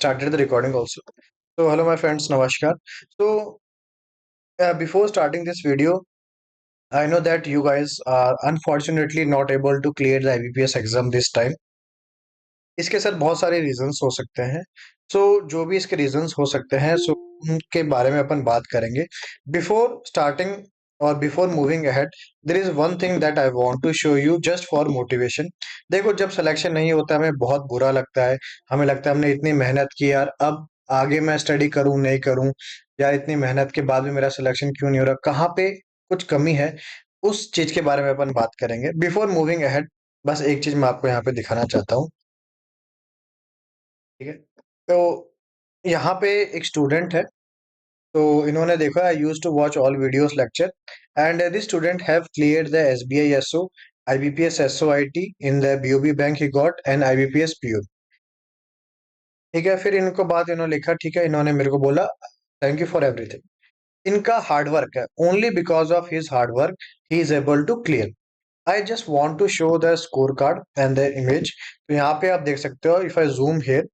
started the recording also. So, hello, my friends, Namaskar. So, before starting this video, I know that you guys are unfortunately not able to clear the IBPS exam this time. इसके sir बहुत सारे reasons हो सकते हैं। सो जो भी इसके reasons हो सकते हैं, सो उनके बारे में अपन बात करेंगे। बिफोर स्टार्टिंग और before moving ahead, there is one thing that I want to show you just for motivation. देखो, जब सिलेक्शन नहीं होता हमें बहुत बुरा लगता है। हमें लगता है हमने इतनी मेहनत की यार, अब आगे मैं स्टडी करूं नहीं करूं, यार इतनी मेहनत के बाद भी मेरा सिलेक्शन क्यों नहीं हो रहा, कहाँ पे कुछ कमी है। उस चीज के बारे में अपन बात करेंगे बिफोर मूविंग अहेड। बस एक चीज मैं आपको यहाँ पे दिखाना चाहता हूँ। ठीक है, तो यहाँ पे एक स्टूडेंट है। तो इन्होंने देखा, I use to watch all videos lecture and this student have cleared the SBI SO, IBPS SO IT in the BOB bank he got and IBPS PO. ठीक है, फिर इनको बात इन्होंने लिखा, ठीक है, इन्होंने मेरे को बोला थैंक यू फॉर एवरीथिंग। इनका हार्ड वर्क है, only because of his hard work he is able to clear. I just want to show the scorecard and the image. तो यहाँ पे आप देख सकते हो, इफ आई जूम हियर,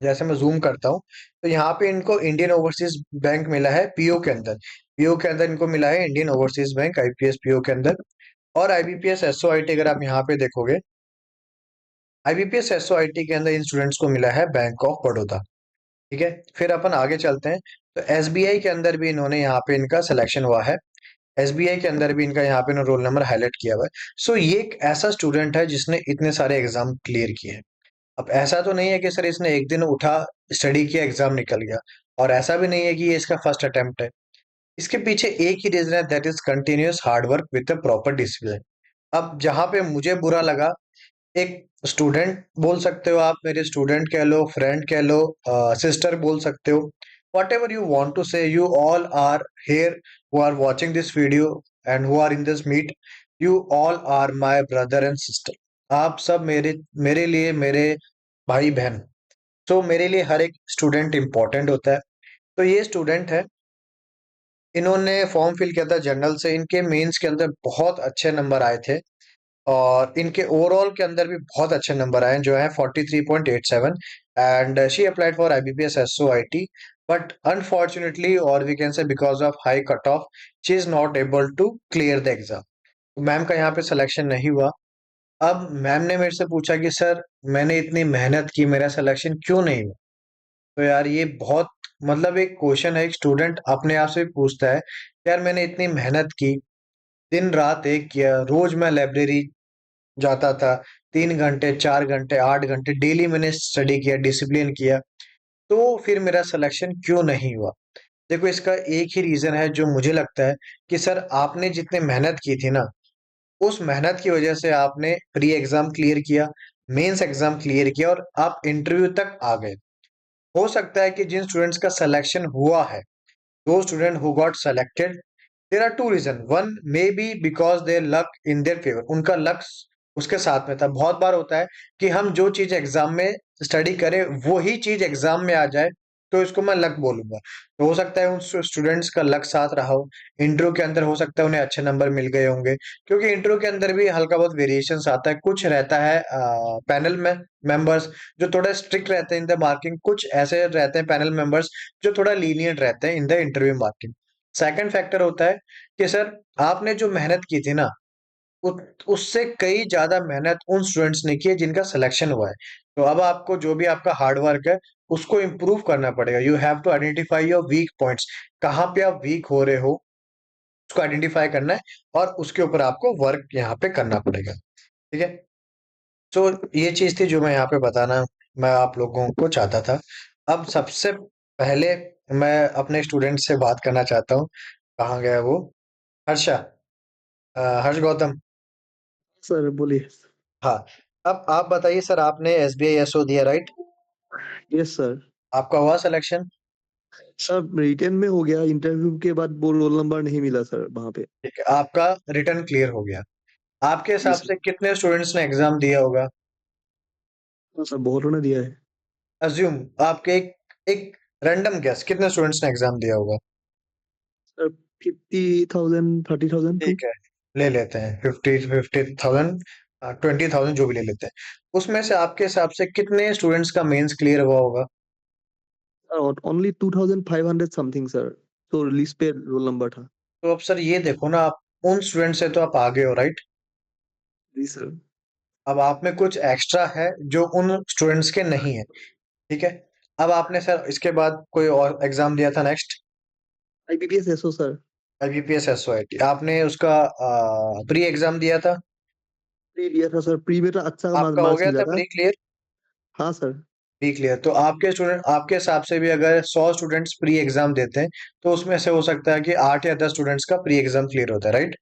जैसे मैं जूम करता हूँ, तो यहाँ पे इनको इंडियन ओवरसीज बैंक मिला है पीओ के अंदर। पीओ के अंदर इनको मिला है Indian overseas bank IPS PO के अंदर। और आईबीपीएस एसओआईटी अगर आप यहाँ पे देखोगे, आईबीपीएस एसओआईटी के अंदर इन स्टूडेंट्स को मिला है बैंक ऑफ बड़ौदा। ठीक है, फिर अपन आगे चलते हैं। तो एसबीआई के अंदर भी इन्होंने यहाँ पे इनका सिलेक्शन हुआ है। एसबीआई के अंदर भी इनका यहाँ पे रोल नंबर हाईलाइट किया हुआ है। सो ये एक ऐसा स्टूडेंट है जिसने इतने सारे एग्जाम क्लियर किए हैं। अब ऐसा तो नहीं है कि सर इसने एक दिन उठा, स्टडी किया, एग्जाम निकल गया। और ऐसा भी नहीं है कि ये इसका फर्स्ट अटेम्प्ट है। इसके पीछे एक ही रीजन है, that is continuous hard work with a proper discipline. अब जहां पे मुझे बुरा लगा, एक स्टूडेंट बोल सकते हो आप, मेरे स्टूडेंट कह लो, फ्रेंड कह लो, सिस्टर बोल सकते हो, whatever you want to say, you all are here who are watching this video and who are in this meet, you all are my brother and sister. आप सब मेरे मेरे लिए मेरे भाई बहन। तो मेरे लिए हर एक स्टूडेंट इंपॉर्टेंट होता है। तो ये स्टूडेंट है, इन्होंने फॉर्म फिल किया था जनरल से, इनके मेंस के अंदर बहुत अच्छे नंबर आए थे। और इनके ओवरऑल के अंदर भी बहुत अच्छे नंबर आए जो है 43.87। And she applied for IBPS SO IT, but unfortunately और we can say because of high cut off, she is not able to clear the exam. Ma'am का यहाँ पे सिलेक्शन नहीं हुआ। अब मैम ने मेरे से पूछा कि सर, मैंने इतनी मेहनत की, मेरा सिलेक्शन क्यों नहीं हुआ। तो यार ये बहुत, मतलब एक क्वेश्चन है, एक स्टूडेंट अपने आप से पूछता है, यार मैंने इतनी मेहनत की, दिन रात एक किया, रोज मैं लाइब्रेरी जाता था, 3 घंटे 4 घंटे 8 घंटे डेली मैंने स्टडी किया, डिसिप्लिन किया, तो फिर मेरा सिलेक्शन क्यों नहीं हुआ। देखो, इसका एक ही रीजन है जो मुझे लगता है, कि सर आपने जितनी मेहनत की थी ना, उस मेहनत की वजह से आपने प्री एग्जाम क्लियर किया, मेंस एग्जाम क्लियर किया और आप इंटरव्यू तक आ गए। हो सकता है कि जिन स्टूडेंट्स का सिलेक्शन हुआ है, दो student who got selected, there are two reason, one may be because their luck in their favour, उनका लक उसके साथ में था। बहुत बार होता है कि हम जो चीज एग्जाम में स्टडी करें वही चीज एग्जाम में आ जाए, तो इसको मैं लक बोलूंगा। तो हो सकता है उन स्टूडेंट्स का लक साथ रहा हो, इंटरव्यू के अंदर हो सकता है उन्हें अच्छे नंबर मिल गए होंगे, क्योंकि इंटरव्यू के अंदर भी हल्का बहुत वेरिएशंस आता है। कुछ रहता है पैनल में मेंबर्स जो थोड़ा स्ट्रिक्ट रहते हैं इन द मार्किंग, कुछ ऐसे रहते हैं पैनल मेंबर्स जो थोड़ा लीनियंट रहते हैं in the interview marking. Second factor होता है कि सर आपने जो मेहनत की थी ना, उससे कई ज्यादा मेहनत उन स्टूडेंट्स ने की है जिनका सिलेक्शन हुआ है। तो अब आपको जो भी आपका हार्ड वर्क है उसको इम्प्रूव करना पड़ेगा। You have to identify your weak points, कहाँ पे आप वीक हो रहे हो, उसको आइडेंटिफाई करना है और उसके ऊपर आपको वर्क यहाँ पे करना पड़ेगा। ठीक है, तो ये चीज थी जो मैं यहाँ पे बताना मैं आप लोगों को चाहता था। अब सबसे पहले मैं अपने स्टूडेंट से बात करना चाहता हूँ। कहाँ गया वो, हर्षा, हर्ष गौतम। सर बोलिए। हाँ, अब आप बताइए सर, आपने एसबीआई एसओ दिया राइट? Yes sir. आपका हुआ सिलेक्शन? सर रिटेन में हो गया, इंटरव्यू के बाद वो रोल नंबर नहीं मिला सर वहाँ पे। ठीक है, आपका रिटर्न क्लियर हो गया। आपके जी हिसाब सर। से कितने स्टूडेंट्स ने एग्जाम दिया होगा? हाँ सर, बहुतों ने दिया है। अज्यूम, आपके एक एक रैंडम गेस, कितने स्टूडेंट्स ने एग्जाम दिया होगा? Sir 50,000 30,000 to. ठीक है, ले लेते हैं 50,000, 20,000 जो भी ले लेते हैं। उसमें से आपके हिसाब से कितने स्टूडेंट्स का मेंस क्लियर हुआ होगा? ओनली 2500 समथिंग सर, तो लिस्ट पे रोल नंबर था। तो अब सर ये देखो ना, आप उन स्टूडेंट से तो आप आगे हो, राइट? जी सर। अब आप में कुछ एक्स्ट्रा है जो उन स्टूडेंट्स के नहीं है, ठीक है? अब आपने सर इसके बाद कोई और एग्जाम दिया था next? IBPS SO sir. IBPS SO IT आपने उसका प्री एग्जाम दिया था? प्री दिया था सर, प्री में तो अच्छा आपका हो मार्क्स गया मिला था था। Pre clear? हाँ सर। प्री क्लियर तो आपके स्टूडेंट, आपके हिसाब से भी अगर 100 स्टूडेंट्स प्री एग्जाम देते हैं तो उसमें से हो सकता है कि 8 या 10 स्टूडेंट्स का प्री एग्जाम क्लियर होता है, राइट?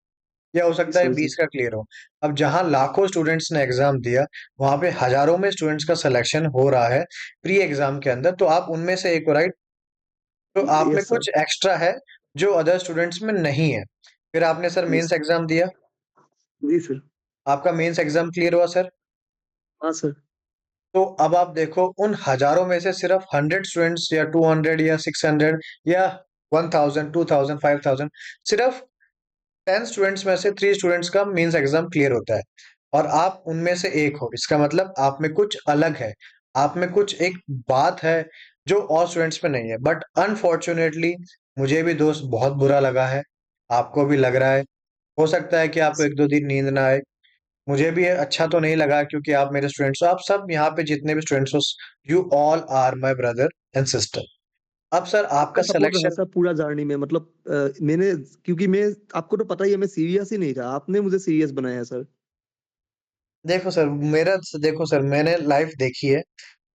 या हो जी सकता है सर। जी 20 का क्लियर हो। अब जहां लाखों स्टूडेंट्स ने एग्जाम दिया, वहां पे हजारों में स्टूडेंट्स का सिलेक्शन हो रहा है प्री एग्जाम के अंदर, तो आप उनमें से एक हो, राइट? तो आप में यस सर। कुछ एक्स्ट्रा है जो अदर स्टूडेंट्स में नहीं है। फिर आपने सर यस। मेंस एग्जाम दिया, जी सर। आपका मेंस एग्जाम क्लियर हुआ सर। हाँ सर। तो अब आप देखो उन हजारों में से सिर्फ 100 स्टूडेंट्स या 200 या 600 या 1000 2000 5000, सिर्फ 10 स्टूडेंट्स में से 3 स्टूडेंट्स का मेंस एग्जाम क्लियर होता है, और आप उनमें से एक हो। इसका मतलब आप में कुछ अलग है, आप में कुछ एक बात है जो और स्टूडेंट्स में नहीं है। बट अनफॉर्चुनेटली मुझे भी दोस्त बहुत बुरा लगा है, आपको भी लग रहा है। हो सकता है कि आपको एक दो दिन नींद ना आए, मुझे भी अच्छा तो नहीं लगा क्योंकि आप मेरे स्टूडेंट्स हो। आप सब यहाँ पे जितने भी स्टूडेंट्स हो, you all are my brother and sister. अब सर आपका आपका सपोर्ट रहा सिलेक्शन, सर पूरा जर्नी में, मतलब मैंने, क्योंकि मैं, आपको तो पता ही है मैं सीरियस ही नहीं था, आपने मुझे सीरियस बनाया सर। देखो सर मेरा, देखो सर मैंने लाइफ देखी है,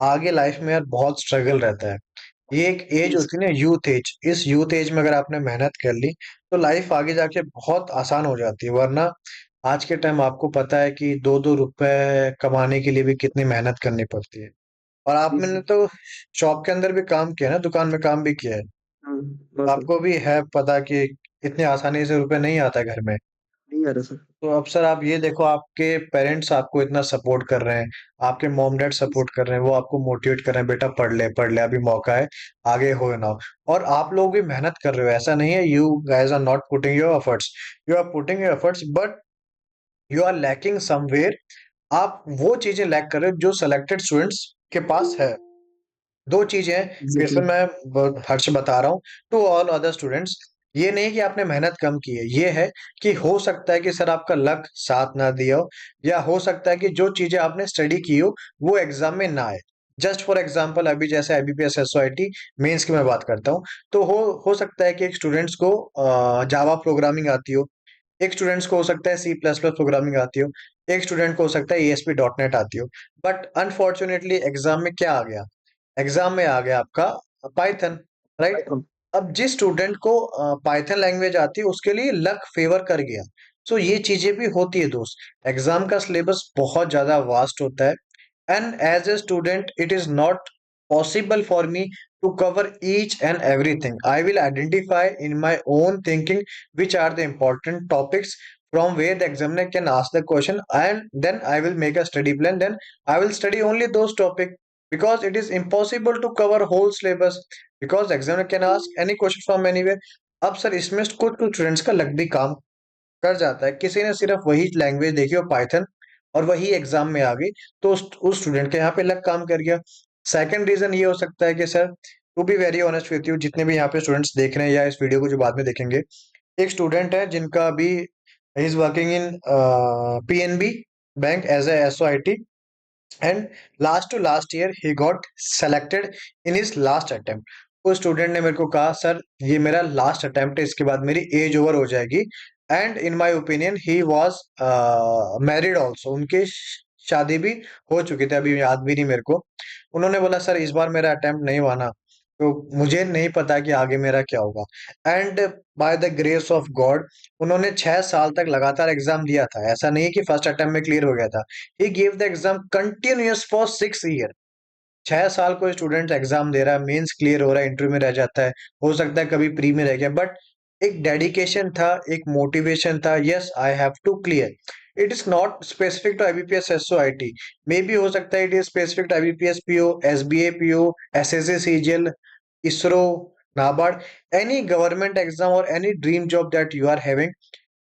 आगे लाइफ में यार बहुत स्ट्रगल रहता है। ये एक एज जी होती सर। है ना, यूथ एज। इस यूथ एज में अगर आपने मेहनत कर ली तो लाइफ आगे जाके बहुत आसान हो जाती है। वरना आज के टाइम आपको पता है कि दो दो रुपए कमाने के लिए भी कितनी मेहनत करनी पड़ती है। और जी आपने सर। तो शॉप के अंदर भी काम किया ना, दुकान में काम भी किया है, हाँ। हाँ सर। आपको भी है पता कि इतने आसानी से रुपए नहीं आता है घर में। नहीं आ रहा सर। तो अब सर आप ये देखो, आपके पेरेंट्स आपको इतना सपोर्ट कर रहे हैं, आपके मॉम डैड जी सपोर्ट सर। कर रहे हैं, वो आपको मोटिवेट कर रहे हैं, बेटा पढ़ ले अभी मौका है, आगे हो ना हो। और आप लोग भी मेहनत कर रहे हो, ऐसा नहीं है you guys are not putting your efforts, you are putting your efforts, but you are lacking somewhere. आप वो चीजें लैक कर रहे हो जो सेलेक्टेड स्टूडेंट्स के पास है। दो चीजें हैं, फिर से एग्जैक्टली। मैं हर्ष बता रहा हूँ टू ऑल अदर स्टूडेंट्स। ये नहीं कि आपने मेहनत कम की है, ये है कि हो सकता है कि सर आपका लक साथ ना दिया हो, या हो सकता है कि जो चीजें आपने स्टडी की हो वो एग्जाम में ना आए। जस्ट फॉर एग्जाम्पल, अभी जैसे आईबीपीएस एसओआईटी मेंस की मैं बात करता हूँ, तो हो सकता है कि एक स्टूडेंट्स को जावा प्रोग्रामिंग आती हो, एक स्टूडेंट्स को हो सकता है सी प्लस प्लस प्रोग्रामिंग आती हो, एक स्टूडेंट को हो सकता है ESP डॉट नेट आती हो। बट अनफॉर्चुनेटली एग्जाम में क्या आ गया, एग्जाम में आ गया आपका पाइथन, राइट? पाइथन। अब जिस स्टूडेंट को पाइथन लैंग्वेज आती है उसके लिए लक फेवर कर गया। सो ये चीजें भी होती है दोस्त, एग्जाम का सिलेबस बहुत ज्यादा वास्ट होता है, and as a student it is not possible for me to cover each and everything. I will identify in my own thinking which are the important topics from where the examiner can ask the question, and then I will make a study plan. Then I will study only those topics, because it is impossible to cover whole syllabus, because examiner can ask any question from anywhere. अब sir इसमें कुछ कुछ students का luck भी काम कर जाता है, किसी ने सिर्फ वही लैंग्वेज देखी हो पाइथन और वही एग्जाम में आ गई, तो उस स्टूडेंट के यहाँ पे लग काम कर गया। सेकंड रीजन ये हो सकता है कि sir, to be very honest with you, जितने भी यहाँ पे स्टूडेंट्स देख रहे हैं या इस वीडियो को जो बाद में देखेंगे, एक स्टूडेंट है जिनका अभी ही is working in PNB bank as a SOIT, and last to last year he got selected in his last attempt. उस स्टूडेंट ने मेरे को कहा सर ये मेरा लास्ट अटेम्प्ट है, इसके बाद मेरी एज ओवर हो जाएगी। And in my opinion he was married also, उनकी शादी भी हो चुकी थी, अभी याद भी नहीं मेरे को। उन्होंने बोला सर इस बार मेरा अटेम्प्ट नहीं हुआ ना, तो मुझे नहीं पता कि आगे मेरा क्या होगा। And by the grace of God उन्होंने 6 साल तक लगातार एग्जाम दिया था, ऐसा नहीं है कि फर्स्ट अटेम्प्ट में क्लियर हो गया था। He give the exam continuous for 6 year. 6 साल कोई स्टूडेंट एग्जाम दे रहा है, मेंस क्लियर हो रहा है, इंटरव्यू में रह जाता है, हो सकता है कभी प्री में रह गया, बट एक डेडिकेशन था, एक मोटिवेशन था, yes I have to clear. It is not specific to IBPS SOIT, may be हो सकता है it is specific to IBPS PO, SBA PO, SSC CGL, ISRO, NABARD, any government exam or any dream job that you are having,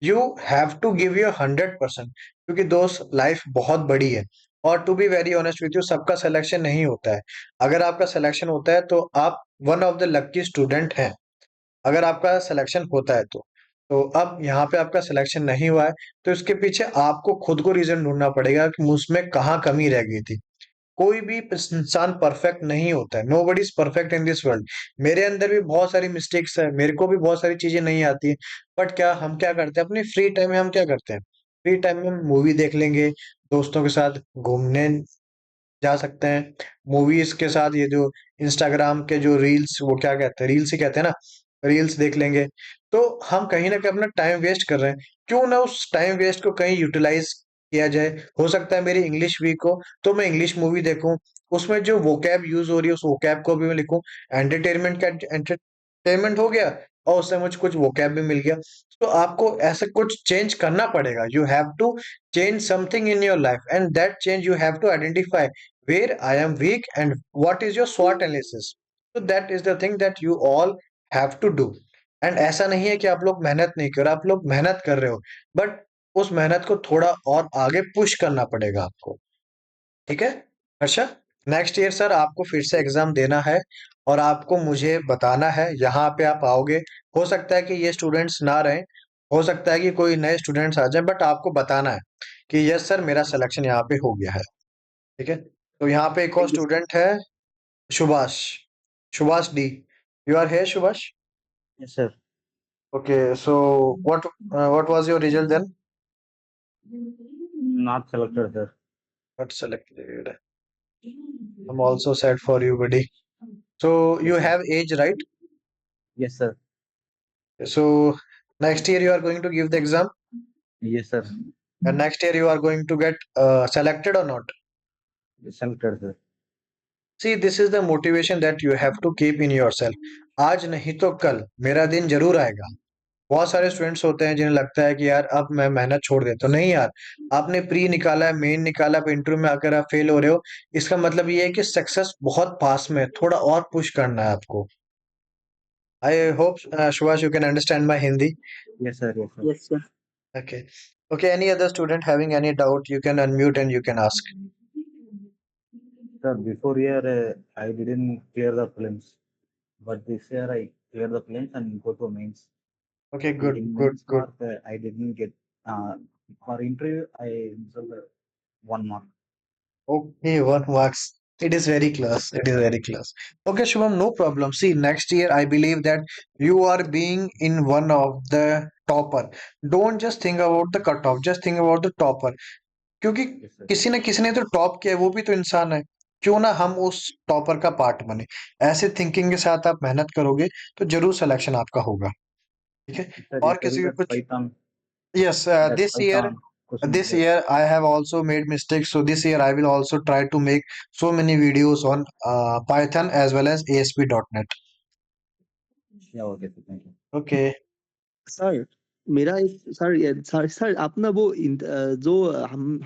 you have to give your 100%, क्योंकि दोस्त life बहुत बड़ी है। और to be very honest with you, सबका selection नहीं होता है। अगर आपका सिलेक्शन होता है तो आप one of the lucky student हैं, अगर आपका सिलेक्शन होता है तो अब यहाँ पे आपका सिलेक्शन नहीं हुआ है, तो इसके पीछे आपको खुद को रीजन ढूंढना पड़ेगा कि मुझमें कहाँ कमी रह गई थी। कोई भी इंसान परफेक्ट नहीं होता है, nobody is perfect in this world. मेरे अंदर भी बहुत सारी मिस्टेक्स है, मेरे को भी बहुत सारी चीजें नहीं आती है। बट क्या हम क्या करते हैं अपनी फ्री टाइम में, हम क्या करते हैं, फ्री टाइम में मूवी देख लेंगे, दोस्तों के साथ घूमने जा सकते हैं, मूवीज के साथ ये जो इंस्टाग्राम के जो रील्स, वो क्या कहते हैं, रील्स ही कहते हैं ना, रील्स देख लेंगे। तो हम कहीं ना कहीं अपना टाइम वेस्ट कर रहे हैं। क्यों ना उस टाइम वेस्ट को कहीं यूटिलाइज किया जाए। हो सकता है मेरी इंग्लिश वीक हो तो मैं इंग्लिश मूवी देखूं, उसमें जो वोकैब यूज हो रही है उस वोकैब को भी मैं लिखूं। एंटरटेनमेंट का एंटरटेनमेंट हो गया और उससे मुझे कुछ वोकैब भी मिल गया। तो आपको ऐसा कुछ चेंज करना पड़ेगा, you have to change something in your life, and that change you have to identify where I am weak and what is your SWOT analysis. So that is the thing that you all have to do. And ऐसा नहीं है कि आप लोग मेहनत नहीं कर रहे, आप लोग मेहनत कर रहे हो, बट उस मेहनत को थोड़ा और आगे पुश करना पड़ेगा आपको। ठीक है। अच्छा, नेक्स्ट ईयर सर आपको फिर से एग्जाम देना है और आपको मुझे बताना है, यहाँ पे आप आओगे। हो सकता है कि ये स्टूडेंट्स ना रहें, हो सकता है कि कोई नए स्टूडेंट्स आ जाएं, बट आपको बताना है कि यस सर मेरा सिलेक्शन यहाँ पे हो गया है। ठीक है। तो यहाँ पे एक और थैंक यू सर। स्टूडेंट है, Subhash, Subhash D. You are here Subhash? Yes, sir. Okay, so what was your result then? Not selected, sir. Not selected. I'm also sad for you, buddy. So you Yes, sir. have age, right? Yes, sir. So next year you are going to give the exam, Yes, sir. and next year you are going to get selected or not. Selected, sir. See, this is the motivation that you have to keep in yourself. आज नहीं तो कल मेरा दिन जरूर आएगा। बहुत सारे स्टूडेंट्स होते हैं जिन्हें लगता है कि यार अब मैं मेहनत छोड़ देता हूँ। नहीं यार, आपने प्री निकाला है, मेन निकाला, अब इंटरव्यू में आकर आप फेल हो रहे हो, इसका मतलब ये है कि सक्सेस बहुत पास में है, थोड़ा और पुश करना है आपको। I hope Subhash you can understand my Hindi. Yes, sir. Yes, sir. Yes, sir. Okay. Okay, any other student having any doubt, you can unmute and you can ask. Sir, before year, I didn't clear the films, but this year I clear the films and go to mains. Okay, But good, in good, mains good. mark, I didn't get. For interview, I resolved 1 mark. Okay, 1 marks. It is very close. It is very close. Okay, Shubham, no problem. See, next year I believe that you are being in one of the topper. Don't just think about the cutoff, just think about the topper. क्योंकि Yes, sir. किसी न किसी ने तो top किया है, वो भी तो इंसान है। क्यों ना हम उस टॉपर का पार्ट बने। ऐसे थिंकिंग के साथ आप मेहनत करोगे तो जरूर सिलेक्शन आपका होगा। ठीक है। Sir, you और tell किसी को that कुछ। Python, Yes, that Python question this paper. year I have also made mistakes. So this year I will also try to make so many videos on Python as well as ASP.NET. Yeah, okay, sir. Thank you. Okay. Sir मेरा एक sir आप ना वो जो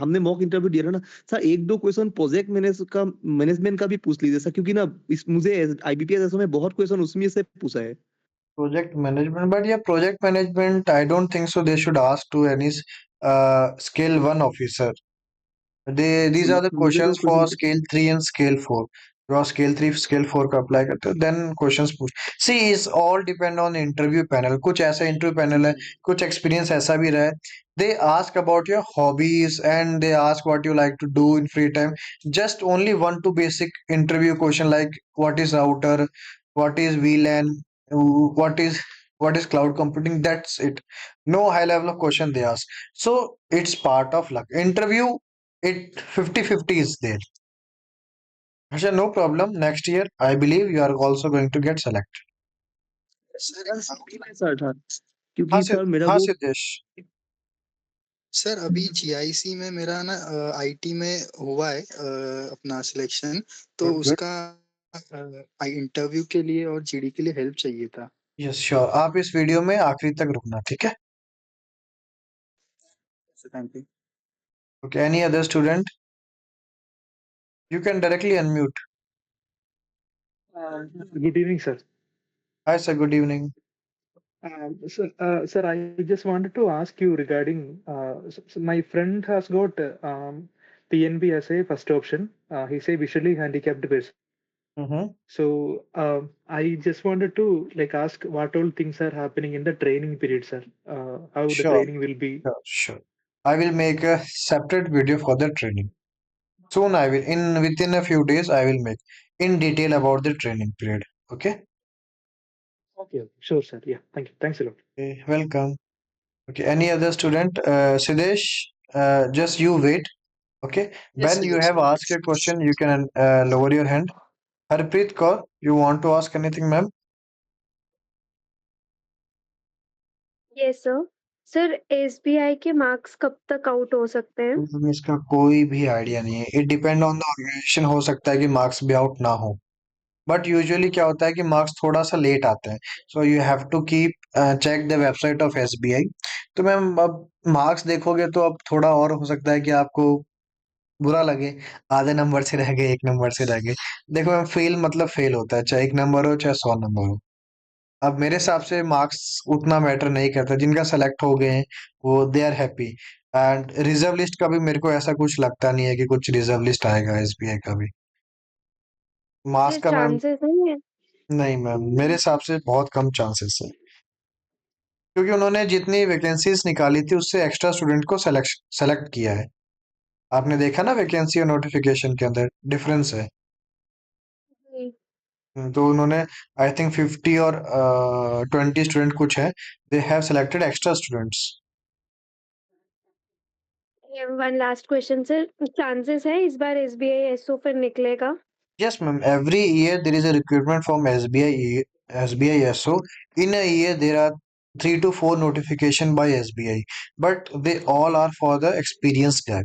हमने mock interview दिया था ना सर, एक दो क्वेश्चन प्रोजेक्ट मैनेजमेंट का भी पूछ लीजिए सर, क्योंकि ना मुझे आईबीपीएस एसओ में बहुत क्वेश्चन उसमें से पूछा है। Project management, but yeah, project management, I don't think so. They should ask to any scale 1 officer. These are the मुझे वो questions for question scale 3 and scale 4. जो scale 3 scale 4 का अप्लाई करते हो then questions पूछ। See, is all depend on interview panel। कुछ ऐसा interview panel है, कुछ experience ऐसा भी रहा है। They ask about your hobbies and they ask what you like to do in free time। Just only one to basic interview question like what is router, what is VLAN, what is what is cloud computing, that's it। No high level of question they ask। So it's part of luck interview, it 50-50 is there। Asha, no problem, next year I believe you are also going to get selected। Sir था, हाँ क्योंकि से sir मेरा हाँ वो Siddhesh. Sir अभी GIC में मेरा ना आईटी में हुआ है अपना सिलेक्शन, तो गुड गुड। उसका इंटरव्यू के लिए और जीडी के लिए हेल्प चाहिए था। यस श्योर, आप इस वीडियो में आखिरी तक रुकना, ठीक है। Thank you. Okay, any other student, you can directly unmute. Good evening, sir. Hi sir, good evening. I just wanted to ask you regarding my friend has got PNB as a first option. He's a visually handicapped person. Mm-hmm. So I just wanted to like ask what all things are happening in the training period, sir. How the Sure, training will be. sure. I will make a separate video for the training. Soon I will, within a few days, I will make in detail about the training period. Okay? Okay, sure, sir. Yeah, thank you. Thanks a lot. Okay, welcome. Okay, any other student? Siddesh, just you wait. Okay. Yes, When you yes. have asked a question, you can lower your hand. Harpreet Kaur, you want to ask anything, ma'am? Yes sir sir SBI के marks कब तक out हो सकते हैं इसका कोई भी idea नहीं है। It depend on the organisation. हो सकता है कि मार्क्स भी आउट ना हो, बट यूजुअली क्या होता है कि मार्क्स थोड़ा सा लेट आते हैं। So you have to keep check the website of SBI. तो मैम अब मार्क्स देखोगे तो अब थोड़ा और हो सकता है कि आपको बुरा लगे, आधे नंबर से रह गए, एक नंबर से रह गए। देखो मैम, फेल मतलब फेल होता है, चाहे एक नंबर हो चाहे 100 नंबर हो। अब मेरे हिसाब से मार्क्स उतना मैटर नहीं करता। जिनका सेलेक्ट हो गए हैं वो they are happy. And reserve list का भी मेरे को ऐसा कुछ लगता नहीं है कि कुछ रिजर्व लिस्ट आएगा एसबीआई का भी। मार्क्स सर का मैम चांसेस नहीं है नहीं मैम, मेरे हिसाब से बहुत कम चांसेस है, क्योंकि उन्होंने जितनी वैकेंसीज निकाली थी उससे एक्स्ट्रा स्टूडेंट को सेलेक्ट किया है। आपने देखा ना, वैकेंसी और नोटिफिकेशन के अंदर डिफरेंस है। जी तो उन्होंने आई थिंक 50 और 20 स्टूडेंट कुछ है, they have selected extra students. One last question sir chances है इस बार एसबीआई एसओ फिर निकलेगा Yes, ma'am. Every year there is a recruitment from SBI SO. In a year there are 3 to 4 notification by SBI, but they all are for the experienced guy.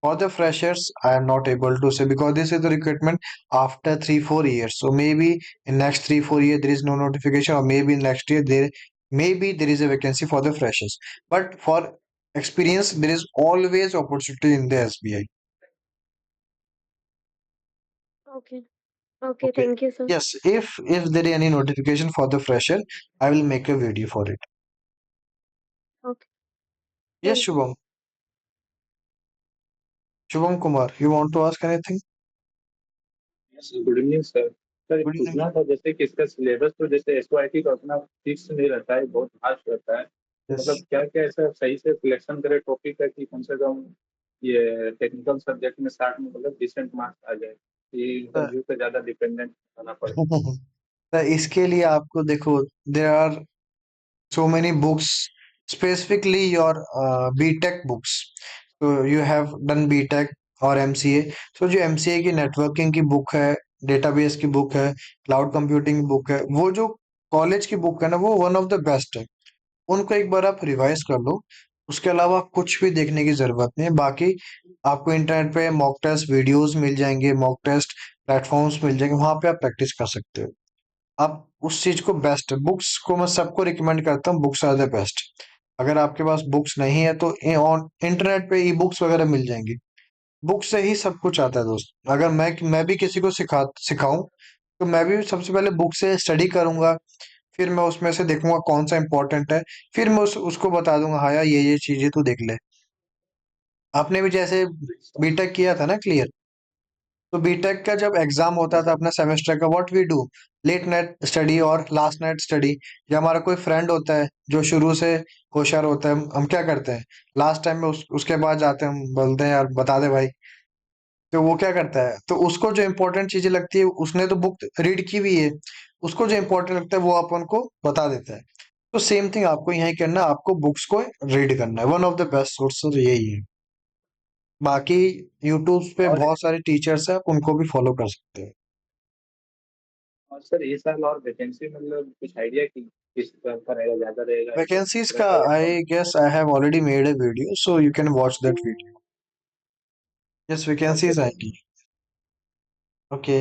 For the freshers, I am not able to say because this is the recruitment after 3-4 years. So maybe in next 3-4 years there is no notification, or maybe next year there is a vacancy for the freshers. But for experience, there is always opportunity in the SBI. Okay okay Okay. Thank you sir Yes, if there is any notification for the fresher, I will make a video for it. Okay Yes, thank you Shubham. Shubham Kumar, you want to ask anything? Good evening sir. Sir एक Good evening. पूछना था, जैसे कि इसका syllabus तो जैसे एसवाईटी का उतना फिक्स नहीं रहता है, बहुत फास्ट रहता है। Yes. मतलब क्या क्या ऐसा सही से सिलेक्शन करे टॉपिक का कि कम से कम ये टेक्निकल सब्जेक्ट में 60 में मतलब डिसेंट मार्क्स आ जाए, कि इंटरव्यू पे ज्यादा डिपेंडेंट होना पड़े। तो इसके लिए आपको देखो, there are so many books, specifically your BTech books. So you have done BTech और MCA. So जो MCA की नेटवर्किंग की बुक है, डेटाबेस की बुक है, क्लाउड कंप्यूटिंग की बुक है, वो जो कॉलेज की बुक है ना, वो वन ऑफ द बेस्ट है। उनको एक बार आप रिवाइज कर लो। उसके अलावा कुछ भी देखने की जरूरत नहीं है। बाकी आपको इंटरनेट पे मॉक टेस्ट वीडियोस मिल जाएंगे, मॉक टेस्ट प्लेटफॉर्म्स मिल जाएंगे, वहां पे आप प्रैक्टिस कर सकते हो। आप उस चीज को बेस्ट बुक्स को मैं सबको रिकमेंड करता हूँ, बुक्स आर द बेस्ट। अगर आपके पास बुक्स नहीं है तो ऑन इंटरनेट पे ई बुक्स वगैरह मिल जाएंगी। बुक से ही सब कुछ आता है दोस्त। अगर मैं भी किसी को सिखाऊं तो मैं भी सबसे पहले बुक से स्टडी करूंगा, फिर मैं उसमें से देखूंगा कौन सा इंपॉर्टेंट है, फिर मैं उसको बता दूंगा, हाँ यार ये चीजें तू देख ले। आपने भी जैसे बीटेक किया था ना क्लियर, तो बीटेक का जब एग्जाम होता था अपना सेमेस्टर का, what we do, late night study और लास्ट नाइट स्टडी। या हमारा कोई फ्रेंड होता है जो शुरू से होशियार होता है, हम क्या करते हैं, लास्ट टाइम में उसके बाद जाते हैं, हम बोलते हैं यार बता दे भाई। तो वो क्या करता है, तो उसको जो इंपॉर्टेंट चीजें लगती है, उसने तो बुक रीड की भी है, उसको जो इंपॉर्टेंट लगता है वो अपन को बता देता है। तो सेम थिंग आपको यहाँ करना है, आपको बुक्स को रीड करना है। One of the best sources यही है। बाकी यूट्यूब पे और बहुत सारे टीचर्स हैं, आप उनको भी फॉलो कर सकते हैं। और सर ये साल और वैकेंसी मतलब कुछ आइडिया कि किस तरह का रहेगा, ज्यादा रहेगा या वैकेंसीज का रहेगा या कम? I guess I have already made a video, so you can watch that video. Yes, okay vacancies sir. आएंगी। Okay,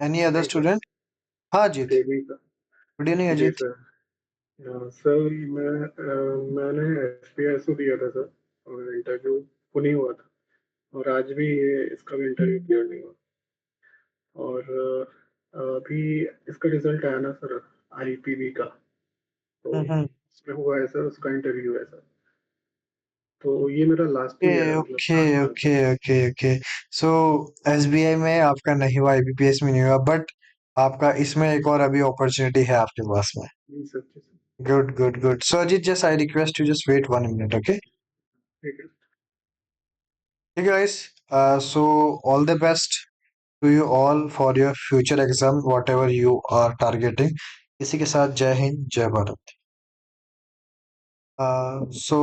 any other student? हाँ जीत, देवी का। Good evening ji Ajeet. Sir. Sir मैंने एसपीएसओ दिया था सर, और इंटरव्यू वो नहीं हुआ था, और आज भी इसका भी इंटरव्यू क्लियर नहीं हुआ। और अभी इसका रिजल्ट आया ना सर, आईपीवी का, तो हम्म। उसमें हुआ है सर, उसका इंटरव्यू है सर। तो ये मेरा लास्ट ईयर है, मतलब ओके 7 साल okay okay okay so SBI में आपका नहीं हुआ, आईबीपीएस में नहीं हुआ, बट आपका इसमें एक और अभी अपॉर्चुनिटी है आपके पास में। जी सर, जी sir, good good good so Ajeet, just I request you just wait 1 minute, okay? ठीक है। Hey guys, so all the best to you all for your future exam, whatever you are targeting. इसी के साथ जय हिंद, जय Bharat. So